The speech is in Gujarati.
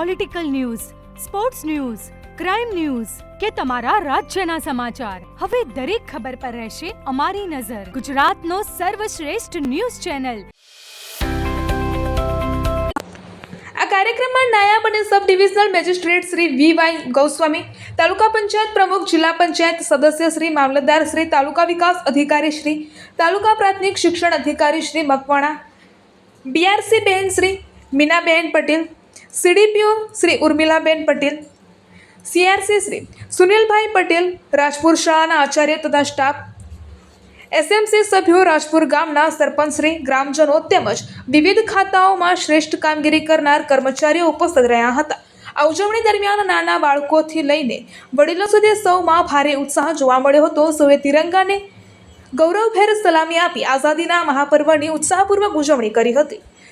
Political news, sports news, crime news કે તમારા રાજ્યના સમાચાર, હવે દરેક ખબર પર રહેશે અમારી નજર. ગુજરાતનો સર્વશ્રેષ્ઠ ન્યૂઝ ચેનલ. આ કાર્યક્રમમાં નાયબ અને sub divisional magistrate Shri V Y. Goswami, taluka panchayat પ્રમુખ, જિલ્લા પંચાયત સદસ્ય શ્રી, મામલતદાર શ્રી, તાલુકા વિકાસ અધિકારી શ્રી, તાલુકા પ્રાથમિક શિક્ષણ અધિકારી શ્રી મકવાણા, બીઆરસી બહેન શ્રી મીનાબેન પટેલ, સીડીપીઓ શ્રી ઉર્મિલાબેન પટેલ, સીઆરસી શ્રી સુનિલભાઈ પટેલ, રાજપુર શાળાના આચાર્ય તથા સ્ટાફ, એસએમસી સભ્યો, રાજપુર ગામના સરપંચશ્રી, ગ્રામજનો તેમજ વિવિધ ખાતાઓમાં શ્રેષ્ઠ કામગીરી કરનાર કર્મચારીઓ ઉપસ્થિત રહ્યા હતા. આ ઉજવણી દરમિયાન નાના બાળકોથી લઈને વડીલો સુધી સૌમાં ભારે ઉત્સાહ જોવા મળ્યો હતો. સૌએ તિરંગાને ગૌરવભેર સલામી આપી આઝાદીના મહાપર્વની ઉત્સાહપૂર્વક ઉજવણી કરી હતી.